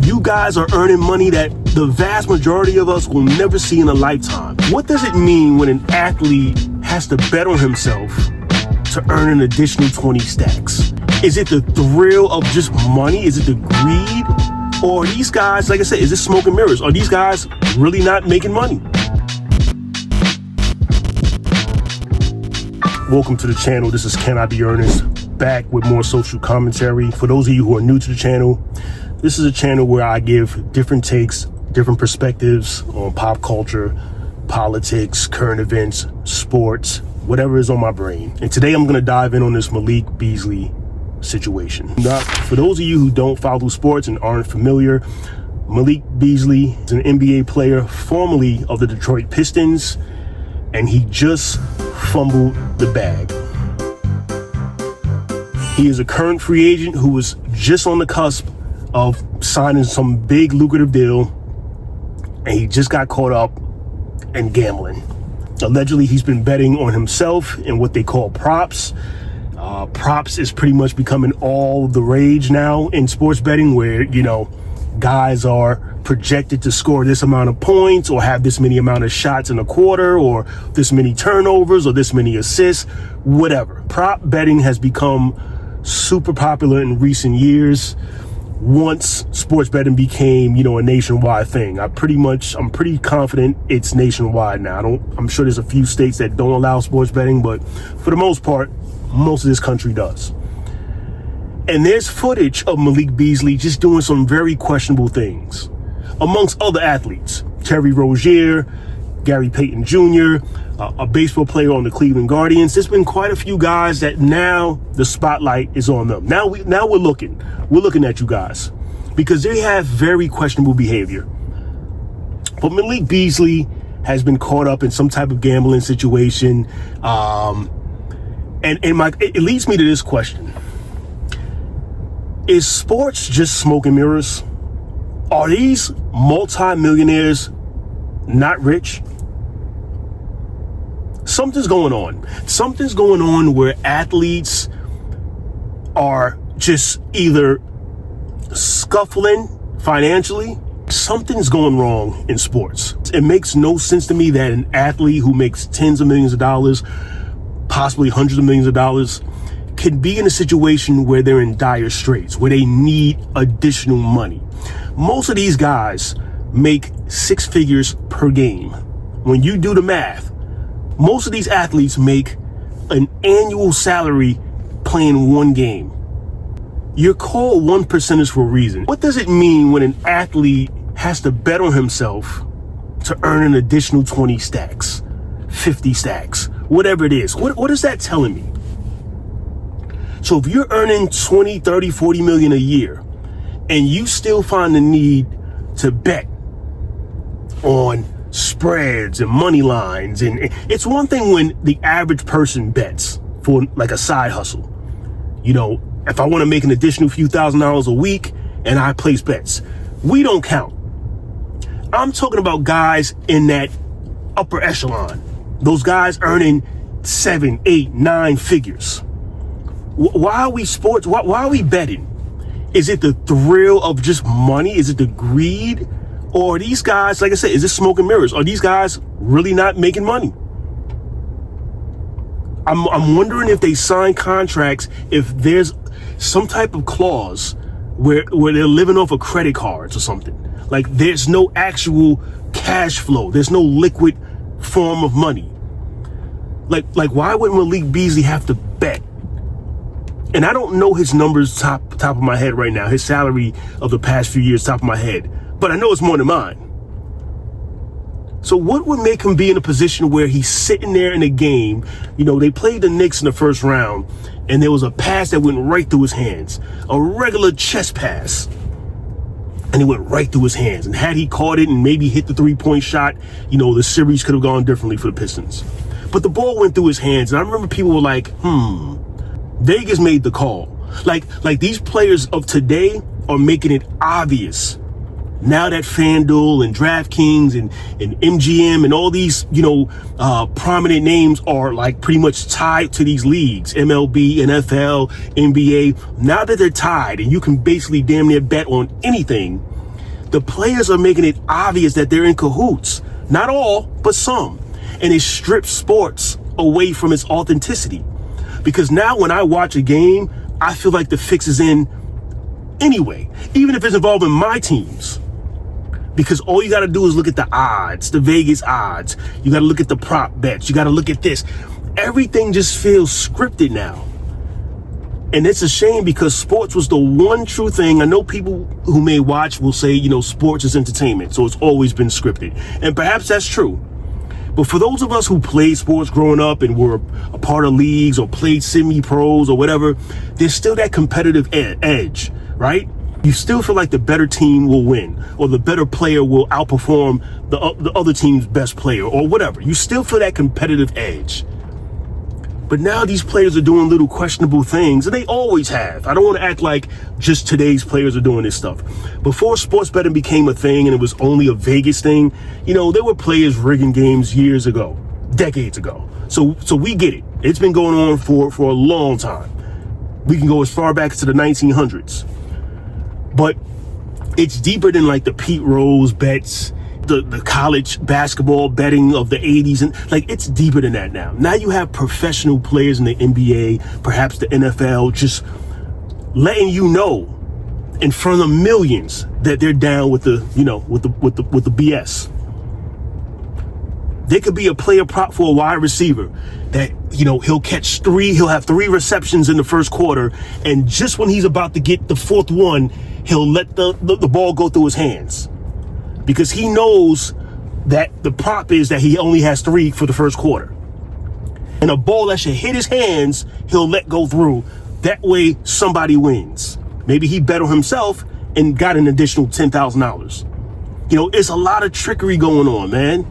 You guys are earning money that the vast majority of us will never see in a lifetime. What does it mean when an athlete has to bet on himself to earn an additional 20 stacks? Is it the thrill of just money? Is it the greed? Or are these guys, like I said, is this smoke and mirrors? Are these guys really not making money? Welcome to the channel. This is Can I Be Earnest, back with more social commentary. For those of you who are new to the channel, this is a channel where I give different takes, different perspectives on pop culture, politics, current events, sports, whatever is on my brain. And today I'm going to dive in on this Malik Beasley situation. Now, for those of you who don't follow sports and aren't familiar, Malik Beasley is an NBA player formerly of the Detroit Pistons, and he just fumbled the bag. He is a current free agent who was just on the cusp of signing some big lucrative deal, and he just got caught up in gambling. Allegedly, he's been betting on himself in what they call props. Props is pretty much becoming all the rage now in sports betting, where, you know, guys are projected to score this amount of points or have this many amount of shots in a quarter or this many turnovers or this many assists, whatever. Prop betting has become super popular in recent years. Once sports betting became, you know, a nationwide thing. I'm pretty confident it's nationwide now. I'm sure there's a few states that don't allow sports betting, but for the most part, most of this country does. And there's footage of Malik Beasley just doing some very questionable things, amongst other athletes. Terry Rozier, Gary Payton Jr., a baseball player on the Cleveland Guardians. There's been quite a few guys that now the spotlight is on them. Now we're looking at you guys because they have very questionable behavior. But Malik Beasley has been caught up in some type of gambling situation. It leads me to this question. Is sports just smoke and mirrors? Are these multi-millionaires not rich? Something's going on. Something's going on where athletes are just either scuffling financially. Something's going wrong in sports. It makes no sense to me that an athlete who makes tens of millions of dollars, possibly hundreds of millions of dollars, can be in a situation where they're in dire straits, where they need additional money. Most of these guys make six figures per game. When you do the math, most of these athletes make an annual salary playing one game. You're called one percenters for a reason. What does it mean when an athlete has to bet on himself to earn an additional 20 stacks, 50 stacks, whatever it is? What is that telling me? So if you're earning 20, 30, 40 million a year and you still find the need to bet on spreads and money lines, and it's one thing when the average person bets for like a side hustle. You know, if I want to make an additional few $1,000s a week and I place bets, we don't count. I'm talking about guys in that upper echelon, those guys earning 7, 8, 9 figures. Why are we sports? Why are we betting? Is it the thrill of just money? Is it the greed? Or are these guys, like I said, is this smoke and mirrors? Are these guys really not making money? I'm wondering if they sign contracts, if there's some type of clause where they're living off of credit cards or something. Like there's no actual cash flow. There's no liquid form of money. Like why would Malik Beasley have to bet? And I don't know his numbers top of my head right now, his salary of the past few years top of my head, but I know it's more than mine. So what would make him be in a position where he's sitting there in a game? You know, they played the Knicks in the first round, and there was a pass that went right through his hands, a regular chest pass, and it went right through his hands. And had he caught it and maybe hit the 3-point shot, you know, the series could have gone differently for the Pistons. But the ball went through his hands, and I remember people were like, Vegas made the call. Like these players of today are making it obvious now that FanDuel and DraftKings and MGM and all these, you know, prominent names are like pretty much tied to these leagues, MLB, NFL, NBA. Now that they're tied and you can basically damn near bet on anything, The players are making it obvious that they're in cahoots. Not all, but some. And it strips sports away from its authenticity. Because now when I watch a game, I feel like the fix is in anyway, even if it's involving my teams. Because all you got to do is look at the odds, the Vegas odds. You got to look at the prop bets. You got to look at this. Everything just feels scripted now. And it's a shame because sports was the one true thing. I know people who may watch will say, sports is entertainment, so it's always been scripted. And perhaps that's true. But for those of us who played sports growing up and were a part of leagues or played semi-pros or whatever, there's still that competitive edge, right? You still feel like the better team will win or the better player will outperform the other team's best player or whatever. You still feel that competitive edge. But now these players are doing little questionable things, and they always have. I don't want to act like just today's players are doing this stuff. Before sports betting became a thing and it was only a Vegas thing, there were players rigging games years ago, decades ago. So we get it. It's been going on for a long time. We can go as far back as to the 1900s. But it's deeper than like the Pete Rose bets, the college basketball betting of the 80s. And it's deeper than that now. Now you have professional players in the NBA, perhaps the NFL, just letting you know in front of millions that they're down with the BS. There could be a player prop for a wide receiver that, he'll have 3 receptions in the first quarter. And just when he's about to get the 4th one, he'll let the ball go through his hands. Because he knows that the prop is that he only has 3 for the first quarter. And a ball that should hit his hands, he'll let go through. That way, somebody wins. Maybe he bet on himself and got an additional $10,000. It's a lot of trickery going on, man.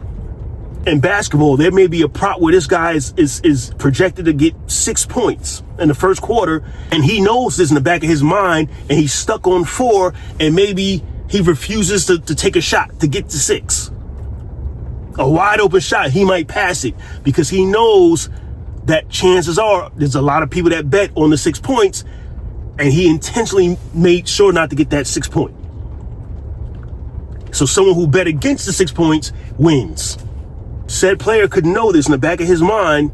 In basketball, there may be a prop where this guy is projected to get 6 points in the first quarter, and he knows this in the back of his mind, and he's stuck on 4, and maybe he refuses to take a shot to get to 6. A wide open shot, he might pass it because he knows that chances are there's a lot of people that bet on the 6 points, and he intentionally made sure not to get that 6 point. So someone who bet against the 6 points wins. Said player could know this in the back of his mind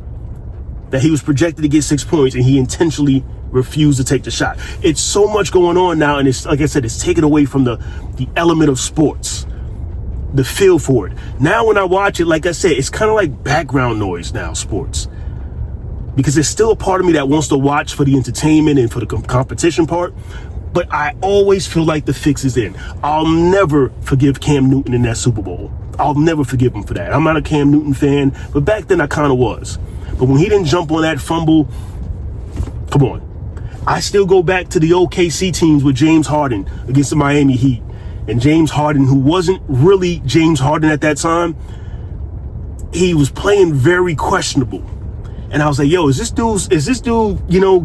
that he was projected to get 6 points, and he intentionally refused to take the shot. It's so much going on now, and it's, like I said, it's taken away from the element of sports, the feel for it. Now when I watch it, like I said, it's kind of like background noise now, sports. Because there's still a part of me that wants to watch for the entertainment and for the competition part, but I always feel like the fix is in. I'll never forgive Cam Newton in that Super Bowl. I'll never forgive him for that. I'm not a Cam Newton fan, but back then I kind of was. But when he didn't jump on that fumble, come on. I still go back to the OKC teams with James Harden against the Miami Heat. And James Harden, who wasn't really James Harden at that time, he was playing very questionable. And I was like, yo, is this dude,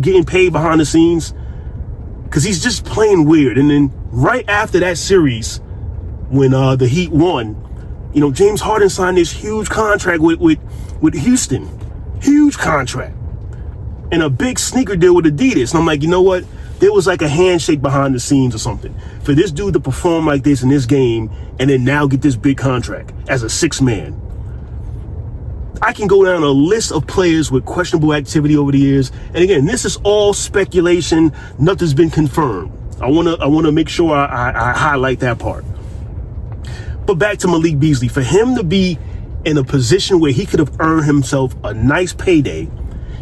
getting paid behind the scenes? Because he's just playing weird. And then right after that series, when the Heat won, James Harden signed this huge contract with Houston. Huge contract. And a big sneaker deal with Adidas. And I'm like, you know what? There was like a handshake behind the scenes or something for this dude to perform like this in this game and then now get this big contract as a 6th man. I can go down a list of players with questionable activity over the years. And again, this is all speculation. Nothing's been confirmed. I want to make sure I highlight that part. But back to Malik Beasley. For him to be in a position where he could have earned himself a nice payday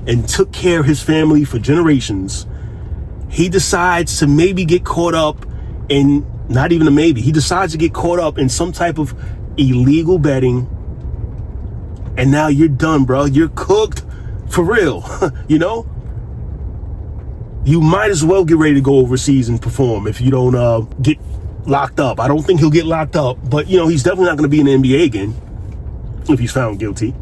and took care of his family for generations, he decides to maybe get caught up in, not even a maybe, he decides to get caught up in some type of illegal betting. And now you're done, bro. You're cooked for real. You might as well get ready to go overseas and perform if you don't get locked up. I don't think he'll get locked up, but he's definitely not going to be in the NBA again if he's found guilty.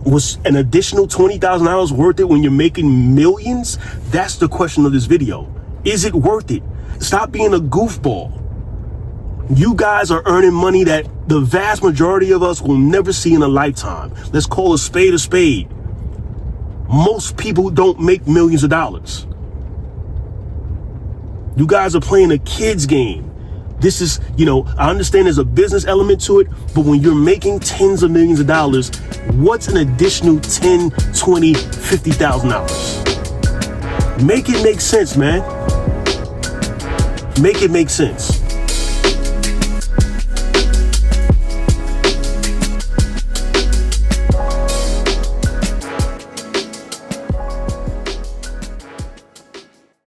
Was an additional $20,000 worth it when you're making millions? That's the question of this video. Is it worth it? Stop being a goofball. You guys are earning money that the vast majority of us will never see in a lifetime. Let's call a spade a spade. Most people don't make millions of dollars. You guys are playing a kid's game. this is, I understand there's a business element to it, but when you're making tens of millions of dollars, what's an additional $10, $20, $50,000? Make it make sense, man. Make it make sense.